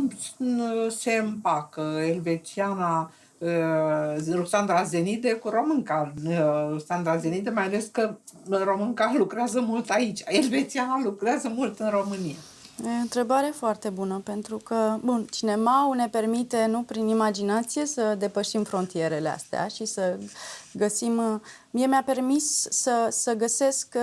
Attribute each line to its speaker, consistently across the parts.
Speaker 1: cum se împacă elvețiana Ruxandra Zenide cu românca. Ruxandra Zenide, mai ales că românca lucrează mult aici. Elvețiana lucrează mult în România.
Speaker 2: E o întrebare foarte bună, pentru că, bun, cinemaul ne permite, nu prin imaginație, să depășim frontierele astea și să găsim... Mie mi-a permis să găsesc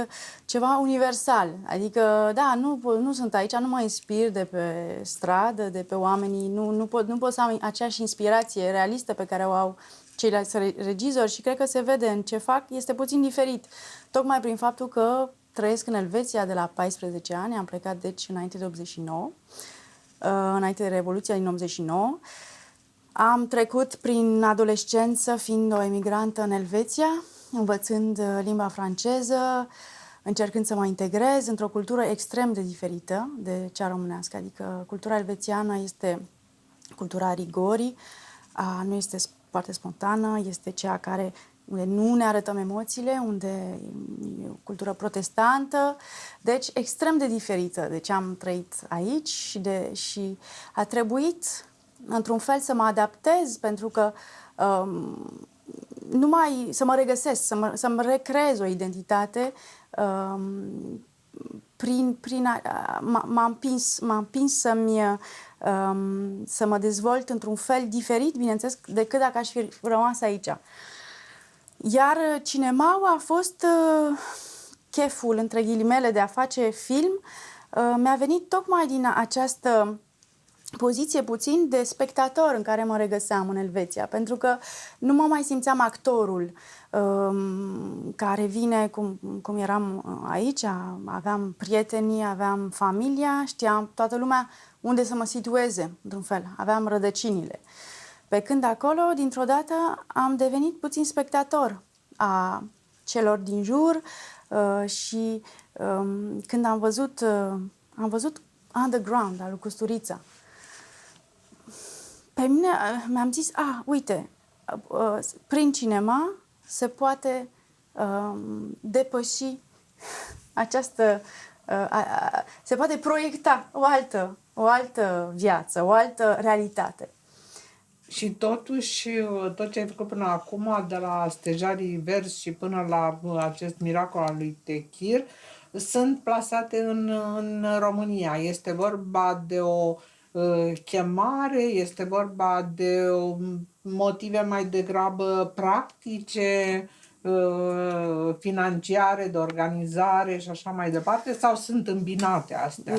Speaker 2: ceva universal. Adică, da, nu sunt aici, nu mă inspir de pe stradă, de pe oamenii, nu pot să am aceeași inspirație realistă pe care o au ceilalți regizori și cred că se vede în ce fac, este puțin diferit. Tocmai prin faptul că trăiesc în Elveția de la 14 ani, am plecat deci înainte de 89, înainte de Revoluția din 89. Am trecut prin adolescență fiind o emigrantă în Elveția, învățând limba franceză, încercând să mă integrez într-o cultură extrem de diferită de cea românească. Adică cultura elvețiană este cultura rigorii, nu este foarte spontană, este cea unde nu ne arătăm emoțiile, unde e o cultură protestantă, deci extrem de diferită de ce am trăit aici și a trebuit într-un fel să mă adaptez, pentru că numai să mă regăsesc, să-mi recreez o identitate, m-a împins să mă dezvolt într-un fel diferit, bineînțeles, decât dacă aș fi rămas aici. Iar cinemaul a fost cheful, între ghilimele, de a face film. Mi-a venit tocmai din această poziție puțin de spectator în care mă regăseam în Elveția, pentru că nu mă mai simțeam actorul care vine cum eram aici, aveam prietenii, aveam familia, știam toată lumea unde să mă situeze, într-un fel, aveam rădăcinile. Pe când acolo, dintr-o dată, am devenit puțin spectator a celor din jur și când am văzut Underground al lui Custurița, pe mine mi-am zis, uite, prin cinema se poate depăși această, se poate proiecta o altă viață, o altă realitate.
Speaker 1: Și totuși, tot ce ai făcut până acum, de la Stejarii Verzi și până la acest miracol al lui Techir, sunt plasate în România. Este vorba de o chemare, este vorba de motive mai degrabă practice, financiare, de organizare și așa mai departe, sau sunt îmbinate astea?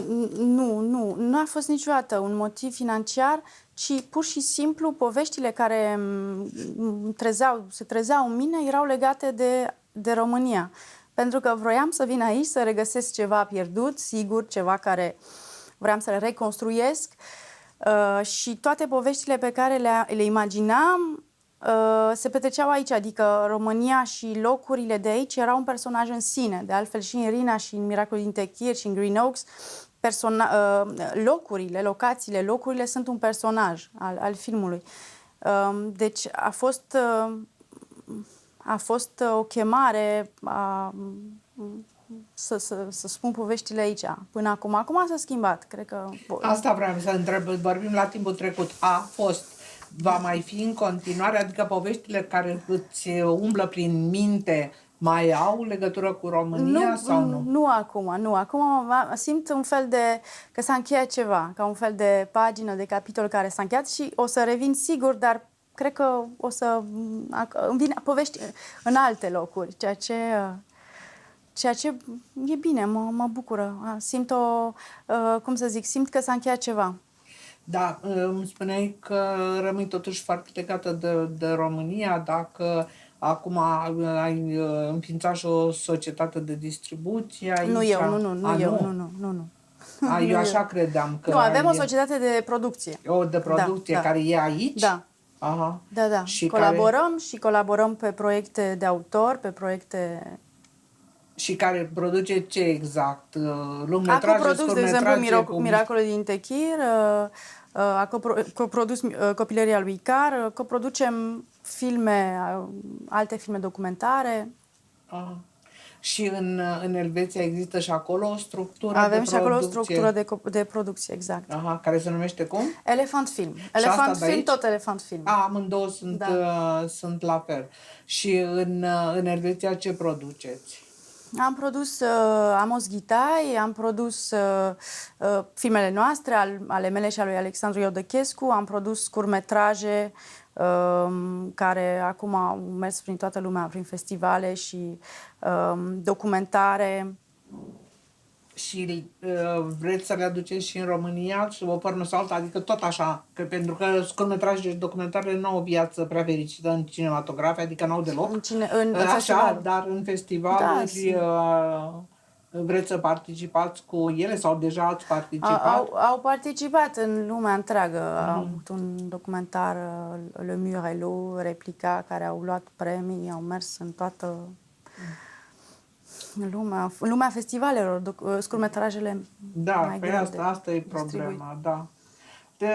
Speaker 2: Nu a fost niciodată un motiv financiar, ci pur și simplu poveștile care se trezeau în mine erau legate de România. Pentru că vroiam să vin aici să regăsesc ceva pierdut, sigur, ceva care vreau să le reconstruiesc și toate poveștile pe care le imaginam se petreceau aici, adică România și locurile de aici erau un personaj în sine. De altfel și în Rina și în Miracolul din Techir și în Green Oaks, locurile sunt un personaj al filmului. Deci a fost o chemare să spun poveștile aici până acum. Acum s-a schimbat, cred că...
Speaker 1: Asta vreau să întreb, vorbim la timpul trecut. Va mai fi în continuare, adică poveștile care îți umblă prin minte mai au legătură cu România sau nu?
Speaker 2: Nu acum. Acum simt un fel că s-a încheiat ceva, ca un fel de pagină, de capitol care s-a încheiat și o să revin sigur, dar cred că o să îmi vin povești în alte locuri, ceea ce e bine, mă bucură. Simt simt că s-a încheiat ceva.
Speaker 1: Da, îmi spuneai că rămâi totuși foarte legată de România, dacă acum ai înființat și o societate de distribuție aici.
Speaker 2: Nu eu.
Speaker 1: Eu așa credeam că...
Speaker 2: Nu, avem o societate de producție.
Speaker 1: De producție care e aici?
Speaker 2: Da.
Speaker 1: Aha.
Speaker 2: Da. Și colaborăm pe proiecte de autor, pe proiecte...
Speaker 1: Și care produce ce exact? Lungmetraje,
Speaker 2: a coprodus, de exemplu, Miracolul din Techir, a coprodus Copilăria lui Icar, coproducem alte filme documentare.
Speaker 1: Și în Elveția există și acolo o structură
Speaker 2: Avem
Speaker 1: de
Speaker 2: și acolo o
Speaker 1: producție.
Speaker 2: structură de producție, exact.
Speaker 1: Aha, care se numește cum?
Speaker 2: Elefant Film.
Speaker 1: Și
Speaker 2: Elefant
Speaker 1: asta de
Speaker 2: Film,
Speaker 1: aici?
Speaker 2: tot Elefant Film.
Speaker 1: Amândouă sunt,
Speaker 2: Da.
Speaker 1: sunt la fel. Și în Elveția ce produceți?
Speaker 2: Am produs Amos Ghitai, am produs filmele noastre, ale mele și ale lui Alexandru Iodăchescu, am produs scurtmetraje care acum au mers prin toată lumea, prin festivale și documentare.
Speaker 1: Și vreți să le aduceți și în România sub o formă sau alta, adică tot așa, că pentru că scurtmetrajele și documentarele nu au o viață prea fericită în cinematografe, adică n-au deloc.
Speaker 2: În
Speaker 1: Așa,
Speaker 2: festival.
Speaker 1: dar în festivaluri vreți să participați cu ele sau deja ați participat?
Speaker 2: Au participat în lumea întreagă. Au avut un documentar, Le Mur et l'eau, Replica, care au luat premii, au mers în toată lumea festivalelor, scurtmetrajele
Speaker 1: Da,
Speaker 2: mai
Speaker 1: pe
Speaker 2: greu
Speaker 1: asta e
Speaker 2: de
Speaker 1: problema, da. Te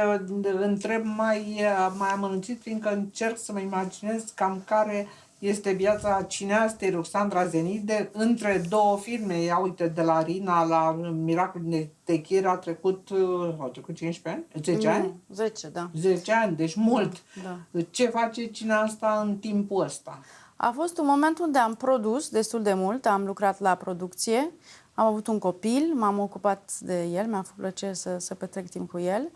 Speaker 1: întreb mai amănunțit, fiindcă încerc să mă imaginez cam care este viața cineastei Ruxandra Zenide între două filme. Ia uite, de la Rina la Miracolul de Techir au trecut 15 ani? 10 ani?
Speaker 2: 10, da.
Speaker 1: 10 ani, deci mult.
Speaker 2: Da.
Speaker 1: Ce face cineasta în timpul ăsta?
Speaker 2: A fost un moment unde am produs destul de mult, am lucrat la producție, am avut un copil, m-am ocupat de el, mi-a făcut plăcere să petrec timp cu el.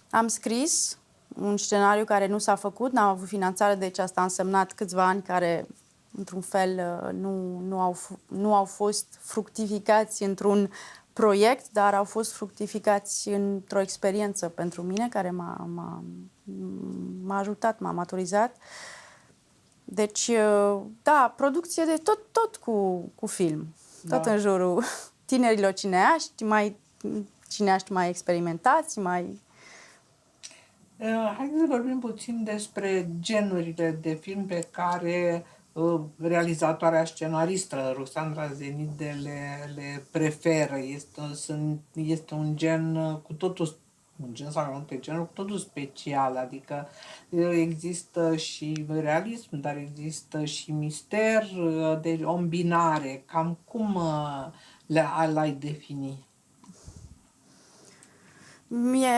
Speaker 2: Am scris un scenariu care nu s-a făcut, n-am avut finanțare, deci asta a însemnat câțiva ani care, într-un fel, nu au fost fructificați într-un proiect, dar au fost fructificați într-o experiență pentru mine, care m-a ajutat, m-a maturizat. Deci, da, producție de tot cu film. Tot în jurul tinerilor cineaști mai experimentați, mai...
Speaker 1: Haideți să vorbim puțin despre genurile de film pe care realizatoarea scenaristă Ruxandra Zenide le preferă. Este un gen cu totul, un gen sau multe genuri cu totul special, adică există și realism, dar există și mister, de o îmbinare. Cam cum l-ai defini?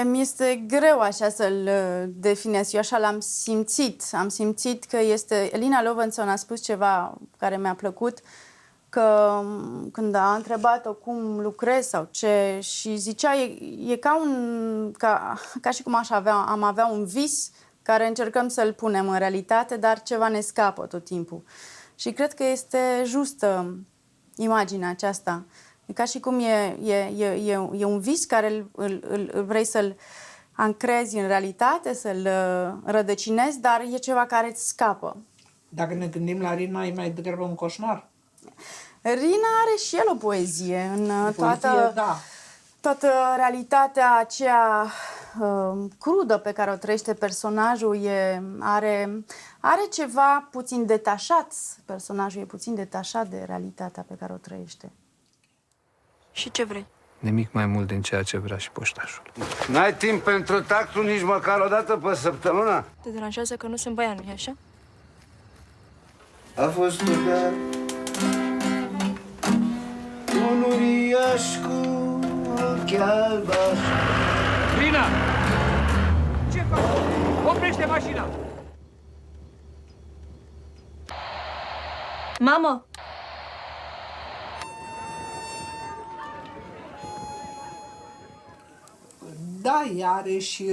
Speaker 2: Mi este greu așa să-l definez. Eu așa l-am simțit. Am simțit că este... Lina Lovenson a spus ceva care mi-a plăcut, că când a întrebat-o cum lucrez sau ce, și zicea, e ca și cum am avea un vis care încercăm să-l punem în realitate, dar ceva ne scapă tot timpul. Și cred că este justă imaginea aceasta. E ca și cum e un vis care îl vrei să-l ancrezi în realitate, să-l rădăcinezi, dar e ceva care îți scapă.
Speaker 1: Dacă ne gândim la Rina, e mai degrabă un coșmar.
Speaker 2: Rina are și el o poezie în
Speaker 1: Da.
Speaker 2: toată realitatea aceea crudă pe care o trăiește personajul. Are ceva puțin detașat. Personajul e puțin detașat de realitatea pe care o trăiește.
Speaker 3: Și ce vrei?
Speaker 4: Nimic mai mult din ceea ce vrea și poștașul.
Speaker 5: N-ai timp pentru tactul nici măcar o dată pe săptămână?
Speaker 3: Te deranjează că nu sunt băiat, nu-i așa?
Speaker 5: A fost odată un uriaș cu ochi albaștri.
Speaker 6: Rina! Ce faci? Oprește mașina!
Speaker 3: Mamă!
Speaker 1: Da, ea are și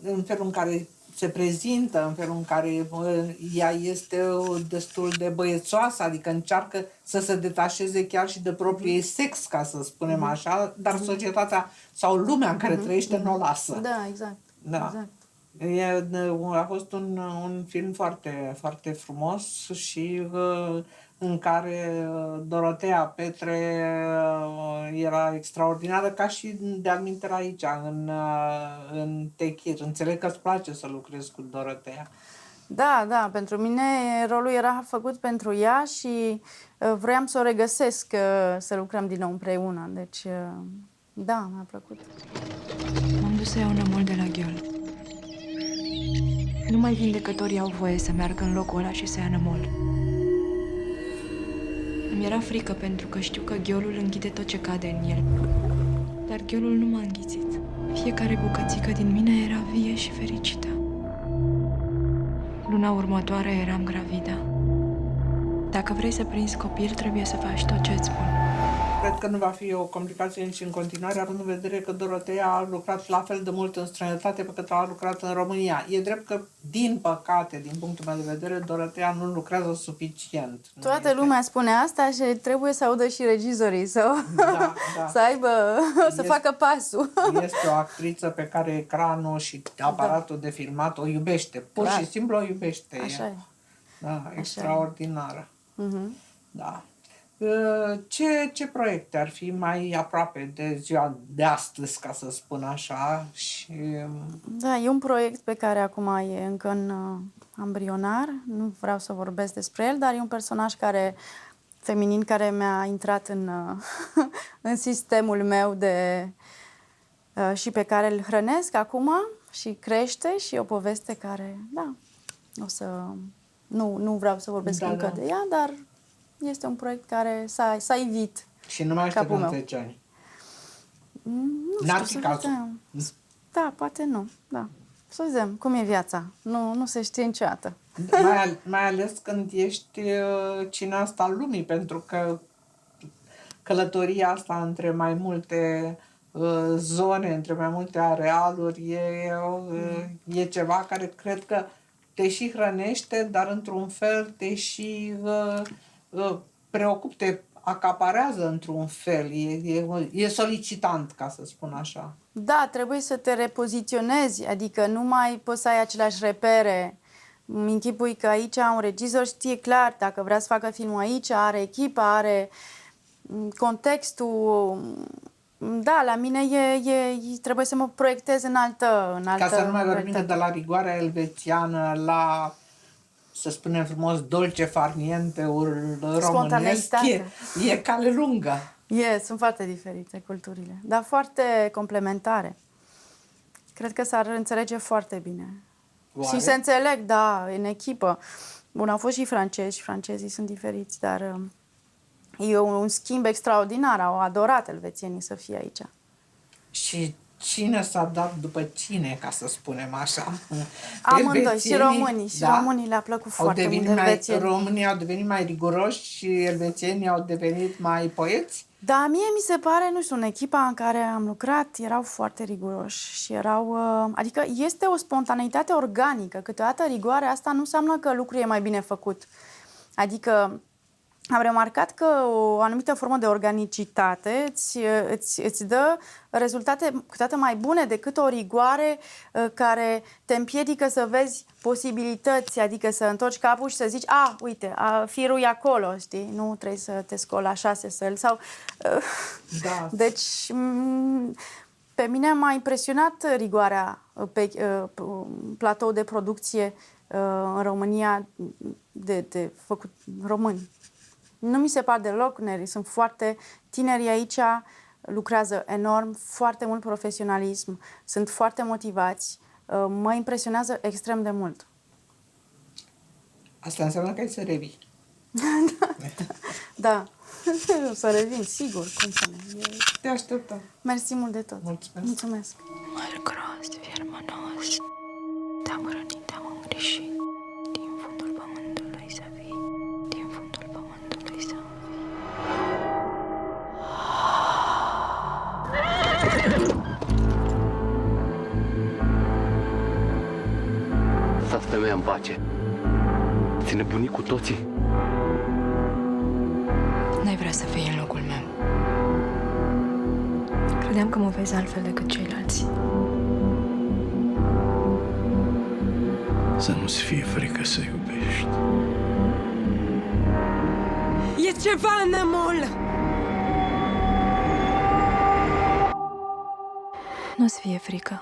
Speaker 1: în felul în care se prezintă, în felul în care ea este destul de băiețoasă, adică încearcă să se detașeze chiar și de propriul ei sex, ca să spunem așa, dar societatea sau lumea în care trăiește nu o lasă.
Speaker 2: Da, exact.
Speaker 1: Da.
Speaker 2: Exact.
Speaker 1: A fost un film foarte, foarte frumos și în care Dorotea Petre era extraordinară, ca și de-al minteri aici, în Techir. Înțeleg că îți place să lucrezi cu Dorotea.
Speaker 2: Da, pentru mine rolul era făcut pentru ea și vroiam să o regăsesc, să lucrăm din nou împreună. Deci, da, mi-a plăcut.
Speaker 3: M-am dus să iau nămol de la gheol. Numai vindecătorii au voie să meargă în locul ăla și să ia nămol. Mi-era frică pentru că știu că gheolul înghite tot ce cade în el. Dar gheolul nu m-a înghițit. Fiecare bucățică din mine era vie și fericită. Luna următoare eram gravidă. Dacă vrei să prinzi copil, trebuie să faci tot ce îți spun.
Speaker 1: Cred că nu va fi o complicație nici în continuare, având în vedere că Dorotea a lucrat la fel de mult în străinătate pe cât a lucrat în România. E drept că, din păcate, din punctul meu de vedere, Dorotea nu lucrează suficient.
Speaker 2: Toată lumea spune asta și trebuie să audă și regizorii să,
Speaker 1: Da.
Speaker 2: să aibă, să facă pasul.
Speaker 1: Este o actriță pe care ecranul și aparatul de filmat o iubește. Pur și simplu o iubește.
Speaker 2: Așa e.
Speaker 1: Da, extraordinară. Da. Ce proiecte ar fi mai aproape de ziua de astăzi, ca să spun așa? Și
Speaker 2: Da, e un proiect pe care acum e încă în ambrionar, nu vreau să vorbesc despre el, dar e un personaj feminin care mi-a intrat în sistemul meu și pe care îl hrănesc acum și crește și e o poveste care, da, nu vreau să vorbesc încă de ea, dar este un proiect care s-a ivit.
Speaker 1: Și nu mai aștept 10 ani.
Speaker 2: Nu
Speaker 1: N-ar
Speaker 2: știu,
Speaker 1: fi
Speaker 2: să
Speaker 1: cazul.
Speaker 2: vedem. Da, poate nu. Da. Să vedem cum e viața. Nu se știe niciodată.
Speaker 1: Mai ales când ești cineasta al lumii, pentru că călătoria asta între mai multe zone, între mai multe arealuri, e ceva care cred că te și hrănește, dar într-un fel te și preocupă, te acaparează într-un fel. E solicitant, ca să spun așa.
Speaker 2: Da, trebuie să te repoziționezi, adică nu mai poți să ai aceleași repere. Îmi închipui că aici un regizor știe clar dacă vrea să facă filmul aici, are echipa, are contextul. Da, la mine trebuie să mă proiectez în altă
Speaker 1: Ca să nu mai vorbim de la rigoarea elvețiană la, să spunem frumos, dolce farniente-ul românesc, e cale lungă.
Speaker 2: Sunt foarte diferite culturile, dar foarte complementare. Cred că s-ar înțelege foarte bine.
Speaker 1: Oare?
Speaker 2: Și se înțeleg, da, în echipă. Bun, au fost și francezi, și francezii sunt diferiți, dar e un schimb extraordinar. Au adorat elvețienii să fie aici.
Speaker 1: Și cine s-a dat după cine, ca să spunem așa?
Speaker 2: Amândoi, și românii. Și românii le-a plăcut foarte mult elvețienii.
Speaker 1: Românii au devenit mai riguroși și elvețienii au devenit mai poeți?
Speaker 2: Da, mie mi se pare, nu știu, în echipa în care am lucrat erau foarte riguroși și erau... Adică este o spontaneitate organică. Câteodată rigoarea asta nu înseamnă că lucrul e mai bine făcut. Adică am remarcat că o anumită formă de organicitate îți dă rezultate câteodată mai bune decât o rigoare care te împiedică să vezi posibilități, adică să întorci capul și să zici, uite, firul e acolo, știi? Nu trebuie să te scoli la 6 săli sau...
Speaker 1: Da.
Speaker 2: Deci, pe mine m-a impresionat rigoarea pe platou de producție în România de făcut români. Nu mi se par deloc neri, sunt foarte tineri aici, lucrează enorm, foarte mult profesionalism, sunt foarte motivați, mă impresionează extrem de mult.
Speaker 1: Asta înseamnă că ai să revii.
Speaker 2: Da, o să revin, sigur, cum să nu.
Speaker 1: Te așteptăm.
Speaker 2: Mersi mult de tot.
Speaker 1: Mulțumesc.
Speaker 2: Mulțumesc.
Speaker 3: Măr gros, viermănos, te-am hrănit, te-am îngrijit, din fundul pământului să vii, din fundul pământului să
Speaker 7: Lăsați femeia în pace. Ți nebunit cu toții.
Speaker 3: N-ai vrea să fii în locul meu. Credeam că mă vezi altfel decât ceilalți.
Speaker 8: Să nu-ți fie frică să iubești.
Speaker 9: E ceva în amol!
Speaker 3: Nu-ți fie frică.